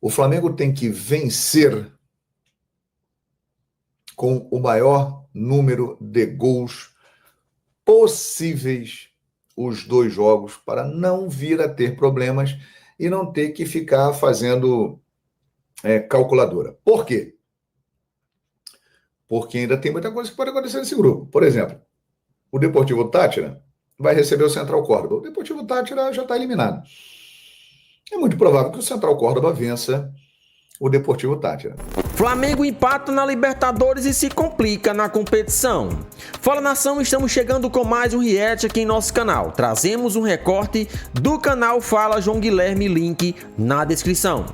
O Flamengo tem que vencer com o maior número de gols possíveis os dois jogos para não vir a ter problemas e não ter que ficar fazendo calculadora. Por quê? Porque ainda tem muita coisa que pode acontecer nesse grupo. Por exemplo, o Deportivo Táchira vai receber o Central Córdoba. O Deportivo Táchira já está eliminado. É muito provável que o Central Córdoba vença o Deportivo Táchira. Flamengo empata na Libertadores e se complica na competição. Fala nação, estamos chegando com mais um react aqui em nosso canal. Trazemos um recorte do canal Fala João Guilherme, link na descrição.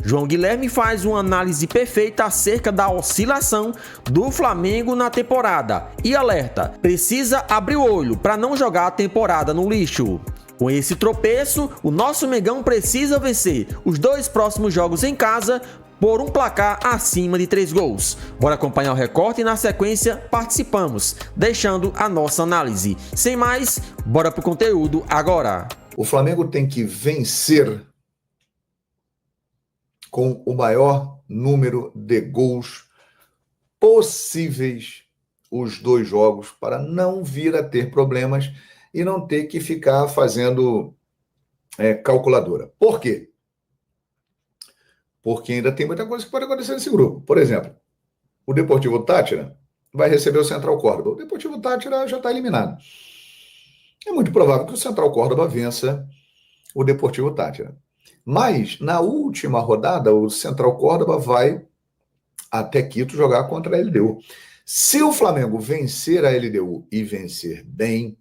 João Guilherme faz uma análise perfeita acerca da oscilação do Flamengo na temporada e alerta, precisa abrir o olho para não jogar a temporada no lixo. Com esse tropeço, o nosso Mengão precisa vencer os dois próximos jogos em casa por um placar acima de 3 gols. Bora acompanhar o recorte e na sequência participamos, deixando a nossa análise. Sem mais, bora pro conteúdo agora. O Flamengo tem que vencer com o maior número de gols possíveis os dois jogos para não vir a ter problemas e não ter que ficar fazendo calculadora. Por quê? Porque ainda tem muita coisa que pode acontecer nesse grupo. Por exemplo, o Deportivo Táchira vai receber o Central Córdoba. O Deportivo Táchira já está eliminado. É muito provável que o Central Córdoba vença o Deportivo Táchira. Mas, na última rodada, o Central Córdoba vai até Quito jogar contra a LDU. Se o Flamengo vencer a LDU e vencer bem,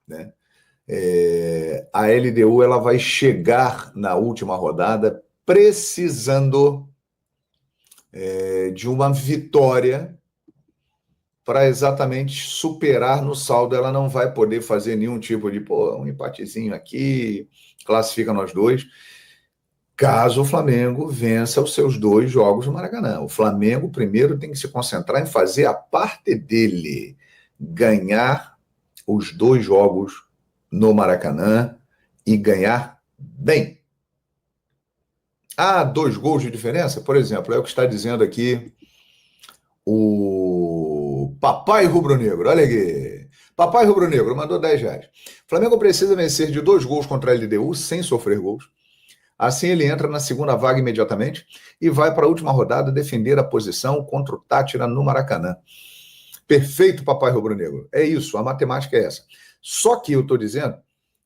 né, a LDU ela vai chegar na última rodada precisando de uma vitória para exatamente superar no saldo. Ela não vai poder fazer nenhum tipo de um empatezinho aqui, classifica nós dois, caso o Flamengo vença os seus 2 jogos no Maracanã. O Flamengo primeiro tem que se concentrar em fazer a parte dele, ganhar os 2 jogos no Maracanã e ganhar bem. 2 gols de diferença, por exemplo, é o que está dizendo aqui o Papai Rubro-Negro. Olha aqui. Papai Rubro-Negro mandou R$10. Flamengo precisa vencer de 2 gols contra a LDU sem sofrer gols. Assim ele entra na segunda vaga imediatamente e vai para a última rodada defender a posição contra o Táchira no Maracanã. Perfeito, Papai Rubro-Negro. É isso, a matemática é essa. Só que eu estou dizendo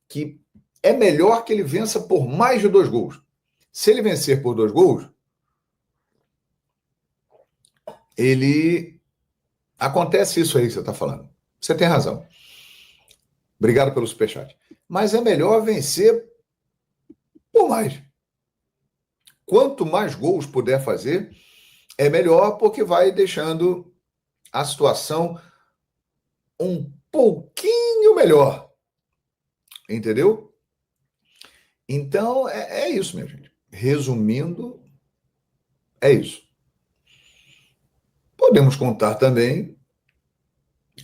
que é melhor que ele vença por mais de 2 gols. Se ele vencer por 2 gols, acontece isso aí que você está falando. Você tem razão. Obrigado pelo superchat. Mas é melhor vencer por mais. Quanto mais gols puder fazer, é melhor, porque vai deixando a situação um pouquinho melhor. Entendeu? Então, é isso, minha gente. Resumindo, é isso. Podemos contar também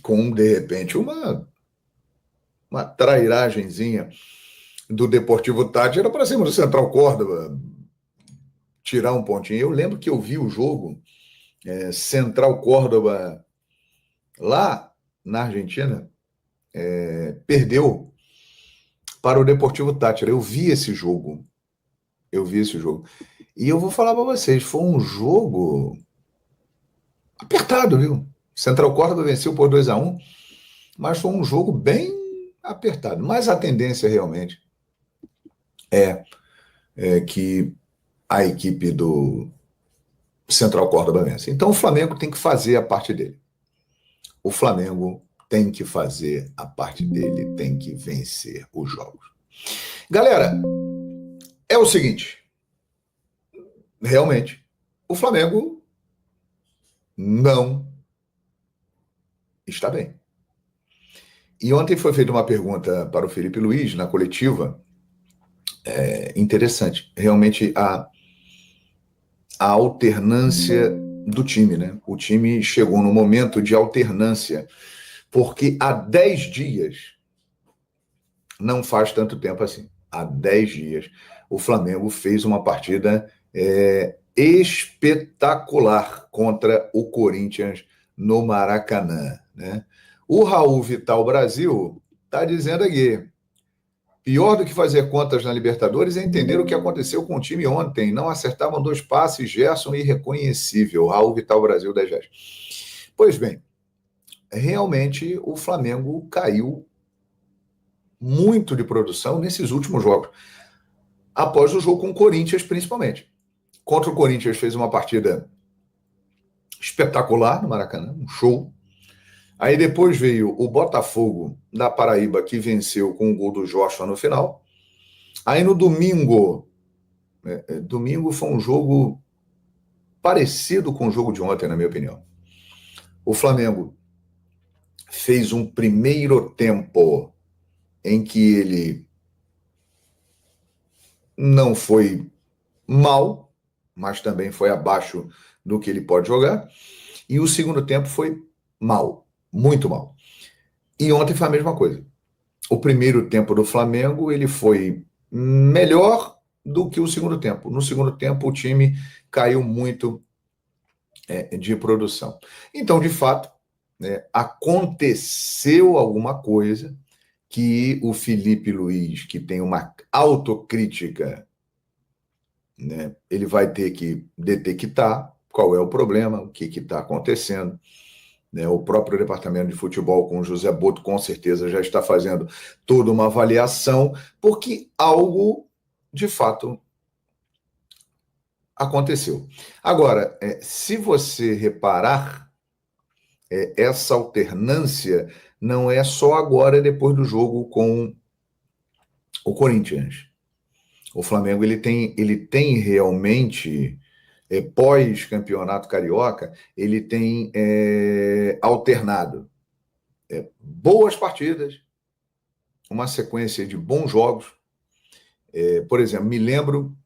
com, de repente, uma trairagenzinha do Deportivo Táchira para cima do Central Córdoba, tirar um pontinho. Eu lembro que eu vi o jogo Central Córdoba lá na Argentina, perdeu para o Deportivo Táchira. Eu vi esse jogo. E eu vou falar para vocês, foi um jogo apertado, viu? Central Córdoba venceu por 2-1, mas foi um jogo bem apertado. Mas a tendência realmente é que a equipe do Central Córdoba vence. Então o Flamengo tem que fazer a parte dele. O Flamengo tem que fazer a parte dele, tem que vencer os jogos. Galera, é o seguinte, realmente, o Flamengo não está bem. E ontem foi feita uma pergunta para o Felipe Luiz na coletiva, interessante. Realmente a alternância do time, né? O time chegou no momento de alternância, porque há 10 dias, não faz tanto tempo assim, há 10 dias, o Flamengo fez uma partida espetacular contra o Corinthians no Maracanã, né? O Raul Vital Brasil está dizendo aqui: pior do que fazer contas na Libertadores é entender o que aconteceu com o time ontem. Não acertavam 2 passes, Gerson irreconhecível. Raul Vital Brasil 10 reais. Pois bem, realmente o Flamengo caiu muito de produção nesses últimos jogos. Após o jogo com o Corinthians, principalmente. Contra o Corinthians fez uma partida espetacular no Maracanã, um show. Aí depois veio o Botafogo da Paraíba, que venceu com o gol do Joshua no final. Aí no domingo foi um jogo parecido com o jogo de ontem, na minha opinião. O Flamengo fez um primeiro tempo em que ele não foi mal, mas também foi abaixo do que ele pode jogar. E o segundo tempo foi mal, muito mal. E ontem foi a mesma coisa. O primeiro tempo do Flamengo ele foi melhor do que o segundo tempo. No segundo tempo o time caiu muito de produção. Então, de fato, aconteceu alguma coisa que o Felipe Luiz, que tem uma autocrítica, né, ele vai ter que detectar qual é o problema, o que está acontecendo. Né? O próprio departamento de futebol com o José Boto, com certeza, já está fazendo toda uma avaliação, porque algo, de fato, aconteceu. Agora, se você reparar, essa alternância não é só agora, depois do jogo com o Corinthians. O Flamengo ele tem realmente, pós-campeonato carioca, ele tem alternado boas partidas, uma sequência de bons jogos. Por exemplo, me lembro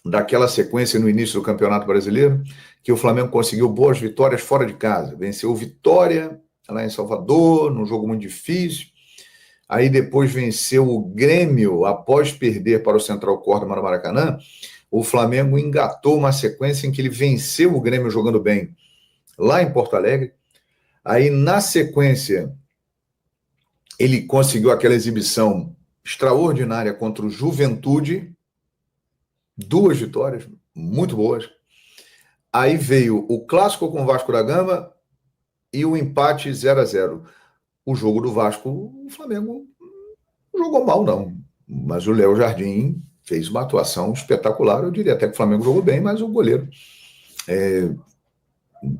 daquela sequência no início do Campeonato Brasileiro, que o Flamengo conseguiu boas vitórias fora de casa. Venceu o Vitória, lá em Salvador, num jogo muito difícil. Aí depois venceu o Grêmio, após perder para o Central Córdoba no Maracanã. O Flamengo engatou uma sequência em que ele venceu o Grêmio jogando bem, lá em Porto Alegre. Aí, na sequência, ele conseguiu aquela exibição extraordinária contra o Juventude, 2 vitórias muito boas. Aí veio o clássico com o Vasco da Gama e o empate 0-0. O jogo do Vasco, o Flamengo não jogou mal, não. Mas o Léo Jardim fez uma atuação espetacular. Eu diria até que o Flamengo jogou bem, mas o goleiro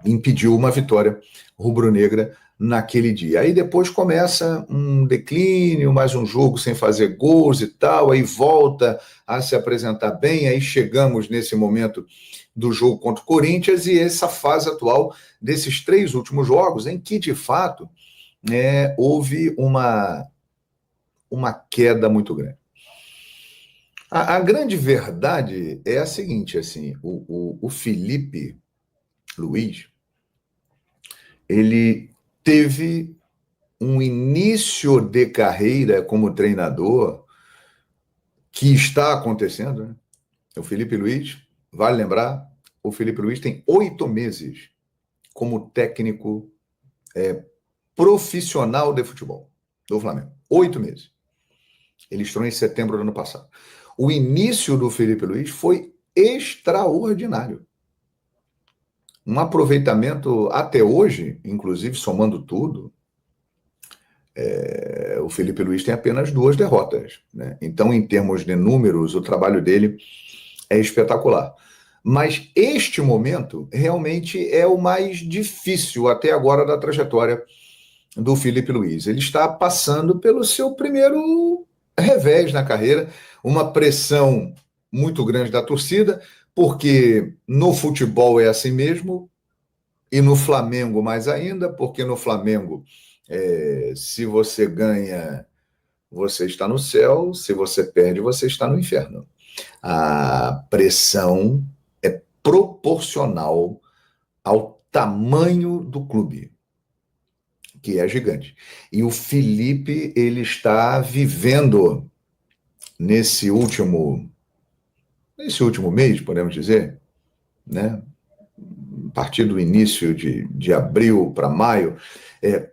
impediu uma vitória rubro-negra naquele dia. Aí depois começa um declínio, mais um jogo sem fazer gols e tal, aí volta a se apresentar bem, aí chegamos nesse momento do jogo contra o Corinthians e essa fase atual desses 3 últimos jogos, em que, de fato, houve uma queda muito grande. A grande verdade é a seguinte, assim, o Felipe Luiz, ele teve um início de carreira como treinador que está acontecendo, né? O Felipe Luiz, vale lembrar, o Felipe Luiz tem 8 meses como técnico profissional de futebol do Flamengo. 8 meses. Ele estreou em setembro do ano passado. O início do Felipe Luiz foi extraordinário. Um aproveitamento até hoje, inclusive somando tudo, o Felipe Luiz tem apenas 2 derrotas, né? Então, em termos de números, o trabalho dele é espetacular. Mas este momento realmente é o mais difícil até agora da trajetória do Felipe Luiz. Ele está passando pelo seu primeiro revés na carreira, uma pressão muito grande da torcida, porque no futebol é assim mesmo, e no Flamengo mais ainda, porque no Flamengo, se você ganha, você está no céu, se você perde, você está no inferno. A pressão é proporcional ao tamanho do clube, que é gigante. E o Felipe, ele está vivendo nesse último nesse último mês, podemos dizer, né? A partir do início de abril para maio,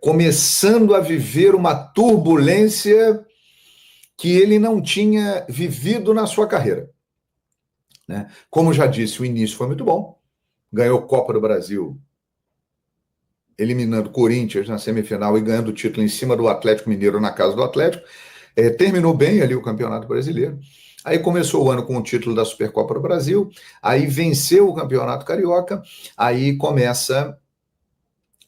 começando a viver uma turbulência que ele não tinha vivido na sua carreira, né? Como já disse, o início foi muito bom, ganhou Copa do Brasil, eliminando Corinthians na semifinal e ganhando o título em cima do Atlético Mineiro na casa do Atlético. Terminou bem ali o Campeonato Brasileiro. Aí começou o ano com o título da Supercopa do Brasil, aí venceu o Campeonato Carioca, aí começa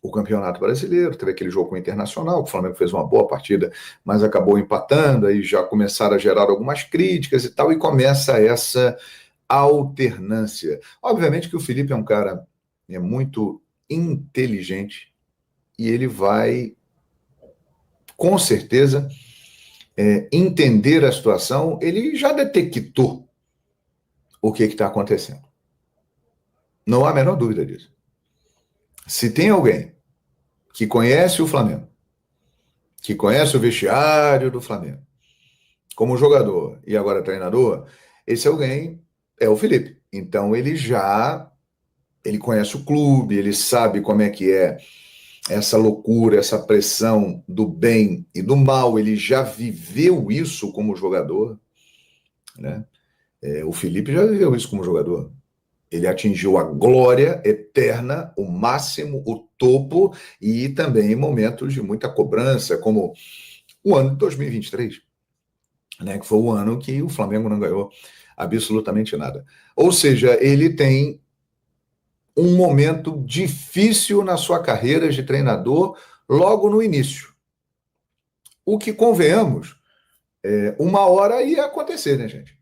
o Campeonato Brasileiro, teve aquele jogo com o Internacional, que o Flamengo fez uma boa partida, mas acabou empatando, aí já começaram a gerar algumas críticas e tal, e começa essa alternância. Obviamente que o Felipe é um cara muito inteligente e ele vai, com certeza, entender a situação. Ele já detectou o que está acontecendo. Não há a menor dúvida disso. Se tem alguém que conhece o Flamengo, que conhece o vestiário do Flamengo, como jogador e agora treinador, esse alguém é o Felipe. Então ele conhece o clube, ele sabe como é que é essa loucura, essa pressão do bem e do mal, ele já viveu isso como jogador, né? O Felipe já viveu isso como jogador. Ele atingiu a glória eterna, o máximo, o topo, e também momentos de muita cobrança, como o ano de 2023, né, que foi o ano que o Flamengo não ganhou absolutamente nada. Ou seja, ele tem um momento difícil na sua carreira de treinador logo no início. O que, convenhamos, uma hora ia acontecer, né, gente?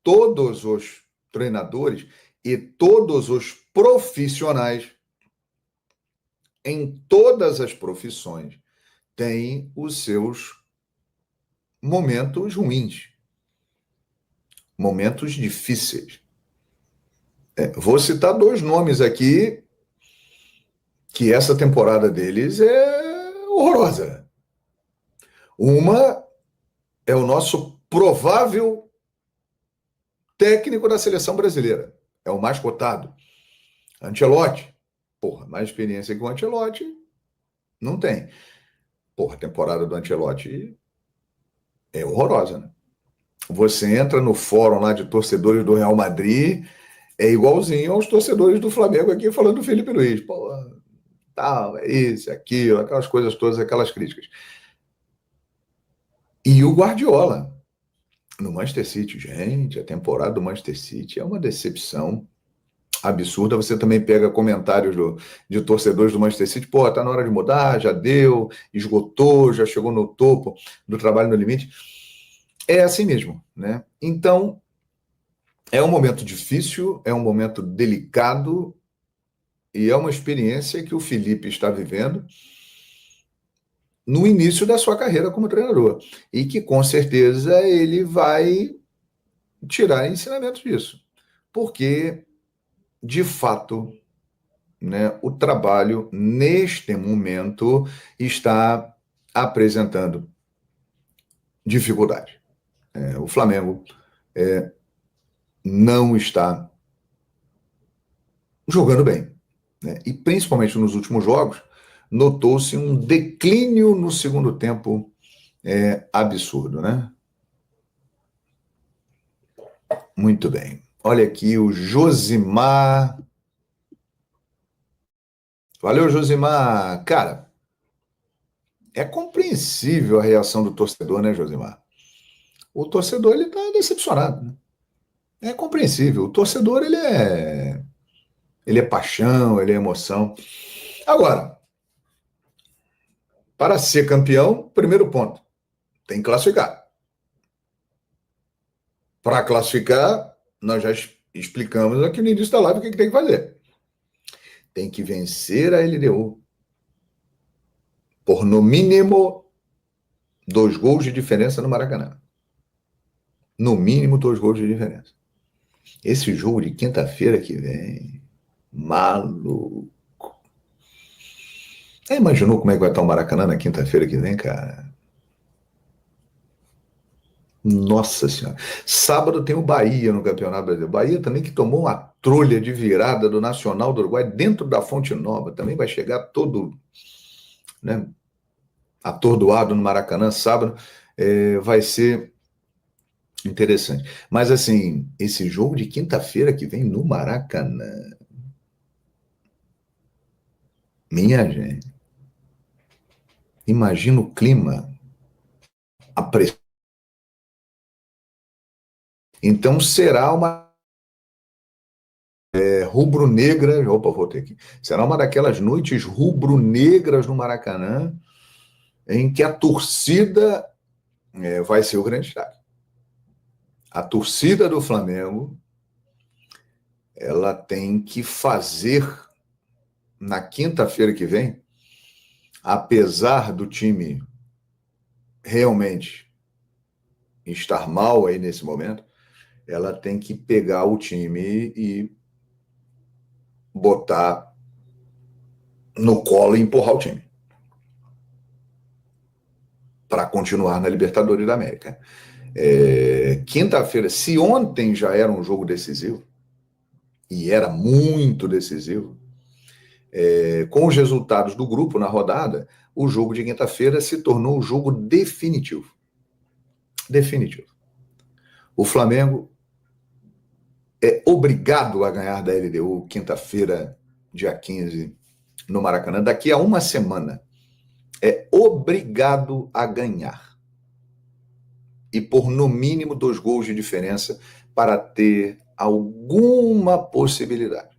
Todos os treinadores e todos os profissionais, em todas as profissões, têm os seus momentos ruins, momentos difíceis. Vou citar dois nomes aqui que essa temporada deles é horrorosa. Uma é o nosso provável técnico da seleção brasileira. É o mais cotado. Ancelotti. Porra, mais experiência que o Ancelotti não tem. Porra, a temporada do Ancelotti é horrorosa, né? Você entra no fórum lá de torcedores do Real Madrid, é igualzinho aos torcedores do Flamengo aqui falando do Felipe Luiz. Pô, tal, é isso, é aquilo, aquelas coisas todas, aquelas críticas. E o Guardiola no Manchester City. Gente, a temporada do Manchester City é uma decepção absurda. Você também pega comentários de torcedores do Manchester City, pô, tá na hora de mudar, já deu, esgotou, já chegou no topo do trabalho no limite. É assim mesmo, né? Então, é um momento difícil, é um momento delicado e é uma experiência que o Felipe está vivendo no início da sua carreira como treinador e que, com certeza, ele vai tirar ensinamentos disso. Porque, de fato, né, o trabalho, neste momento, está apresentando dificuldade. O Flamengo não está jogando bem, né? E, principalmente nos últimos jogos, notou-se um declínio no segundo tempo absurdo, né? Muito bem. Olha aqui o Josimar. Valeu, Josimar. Cara, é compreensível a reação do torcedor, né, Josimar? O torcedor, ele tá decepcionado, né? É compreensível. O torcedor, ele é paixão, ele é emoção. Agora, para ser campeão, primeiro ponto, tem que classificar. Para classificar, nós já explicamos aqui no início da live o que tem que fazer. Tem que vencer a LDU por, no mínimo, 2 gols de diferença no Maracanã. No mínimo, 2 gols de diferença. Esse jogo de quinta-feira que vem, maluco. Imaginou como é que vai estar o Maracanã na quinta-feira que vem, cara? Nossa Senhora. Sábado tem o Bahia no Campeonato Brasileiro. Bahia também que tomou uma trolha de virada do Nacional do Uruguai dentro da Fonte Nova. Também vai chegar todo, né, atordoado no Maracanã sábado. Vai ser interessante. Mas assim, esse jogo de quinta-feira que vem no Maracanã. Minha gente. Imagina o clima. A pressão. Então será uma rubro-negra. Opa, voltei aqui. Será uma daquelas noites rubro-negras no Maracanã, em que a torcida vai ser o grande destaque. A torcida do Flamengo, ela tem que fazer na quinta-feira que vem, apesar do time realmente estar mal aí nesse momento, ela tem que pegar o time e botar no colo e empurrar o time para continuar na Libertadores da América. Quinta-feira, se ontem já era um jogo decisivo, e era muito decisivo, com os resultados do grupo na rodada, o jogo de quinta-feira se tornou o jogo definitivo. Definitivo. O Flamengo é obrigado a ganhar da LDU quinta-feira, dia 15, no Maracanã. Daqui a uma semana, é obrigado a ganhar. E por no mínimo 2 gols de diferença para ter alguma possibilidade.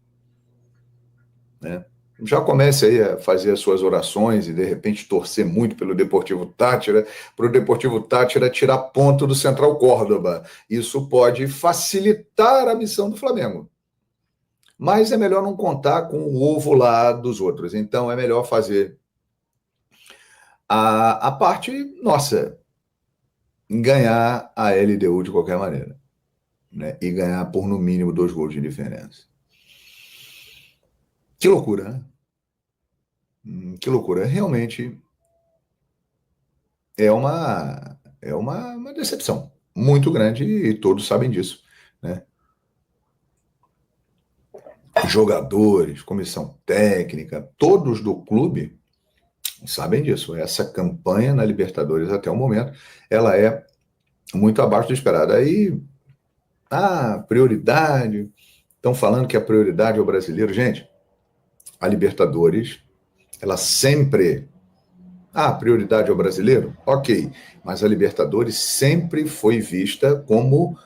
Né? Já comece aí a fazer as suas orações e de repente torcer muito pelo Deportivo Táchira, para o Deportivo Táchira tirar ponto do Central Córdoba. Isso pode facilitar a missão do Flamengo. Mas é melhor não contar com o ovo lá dos outros. Então é melhor fazer a parte nossa, ganhar a LDU de qualquer maneira, né? E ganhar por no mínimo 2 gols de diferença. Que loucura, né? Que loucura. Realmente é uma decepção muito grande e todos sabem disso, né? Jogadores, comissão técnica, todos do clube sabem disso. Essa campanha na Libertadores até o momento, ela é muito abaixo do esperado. Aí, prioridade, estão falando que a prioridade é o brasileiro. Gente, a Libertadores, ela sempre... prioridade é o brasileiro? Ok, mas a Libertadores sempre foi vista como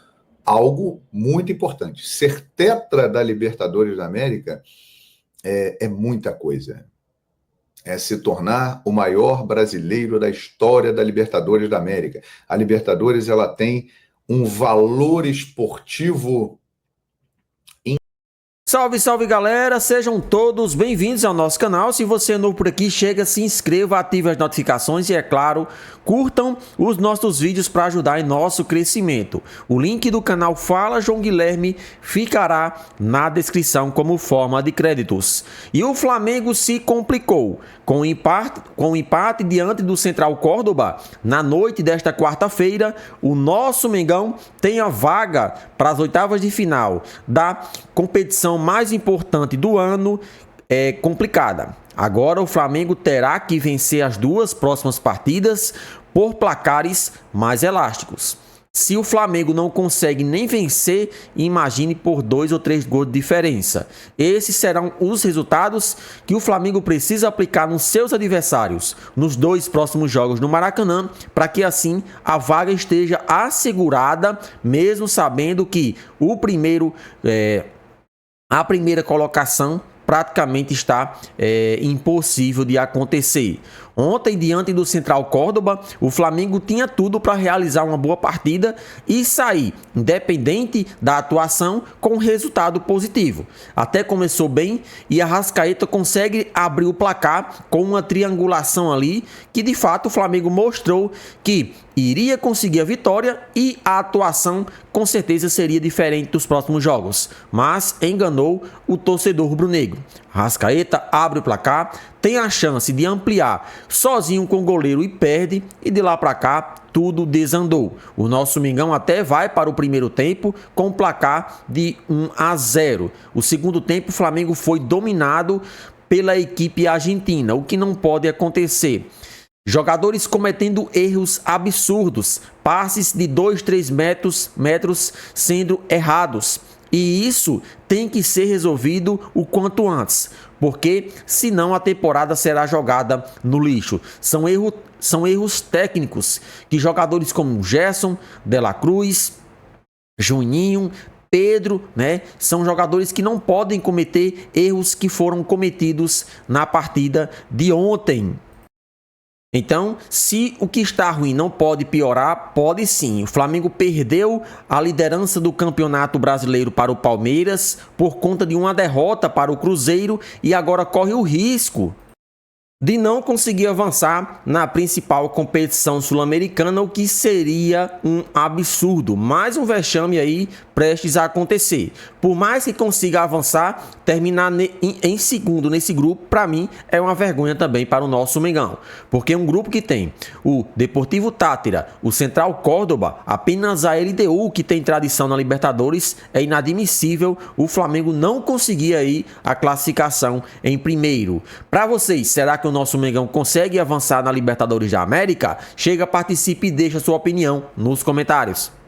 algo muito importante. Ser tetra da Libertadores da América é muita coisa. É se tornar o maior brasileiro da história da Libertadores da América. A Libertadores, ela tem um valor esportivo. Salve, salve galera, sejam todos bem-vindos ao nosso canal. Se você é novo por aqui, chega, se inscreva, ative as notificações e, é claro, curtam os nossos vídeos para ajudar em nosso crescimento. O link do canal Fala João Guilherme ficará na descrição como forma de créditos. E o Flamengo se complicou com o empate diante do Central Córdoba. Na noite desta quarta-feira, o nosso Mengão tem a vaga para as oitavas de final da competição mais importante do ano complicada. Agora o Flamengo terá que vencer as 2 próximas partidas por placares mais elásticos. Se o Flamengo não consegue nem vencer, imagine por 2 ou 3 gols de diferença. Esses serão os resultados que o Flamengo precisa aplicar nos seus adversários nos 2 próximos jogos no Maracanã, para que assim a vaga esteja assegurada, mesmo sabendo que a primeira colocação praticamente está impossível de acontecer. Ontem, diante do Central Córdoba, o Flamengo tinha tudo para realizar uma boa partida e sair, independente da atuação, com resultado positivo. Até começou bem e a Arrascaeta consegue abrir o placar com uma triangulação ali, que de fato o Flamengo mostrou que iria conseguir a vitória e a atuação com certeza seria diferente dos próximos jogos, mas enganou o torcedor rubro-negro. Arrascaeta abre o placar, tem a chance de ampliar sozinho com o goleiro e perde, e de lá para cá tudo desandou. O nosso Mengão até vai para o primeiro tempo com um placar de 1-0. O segundo tempo o Flamengo foi dominado pela equipe argentina, o que não pode acontecer. Jogadores cometendo erros absurdos, passes de 2-3 metros sendo errados. E isso tem que ser resolvido o quanto antes, porque senão a temporada será jogada no lixo. São erros técnicos que jogadores como Gerson, De La Cruz, Juninho, Pedro, são jogadores que não podem cometer erros que foram cometidos na partida de ontem. Então, se o que está ruim não pode piorar, pode sim. O Flamengo perdeu a liderança do Campeonato Brasileiro para o Palmeiras por conta de uma derrota para o Cruzeiro e agora corre o risco de não conseguir avançar na principal competição sul-americana, o que seria um absurdo. Mais um vexame aí prestes a acontecer. Por mais que consiga avançar, terminar em segundo nesse grupo, para mim, é uma vergonha também para o nosso Mengão. Porque um grupo que tem o Deportivo Táchira, o Central Córdoba, apenas a LDU, que tem tradição na Libertadores, é inadmissível o Flamengo não conseguir aí a classificação em primeiro. Para vocês, será que o nosso Mengão consegue avançar na Libertadores da América? Chega, participe e deixa sua opinião nos comentários.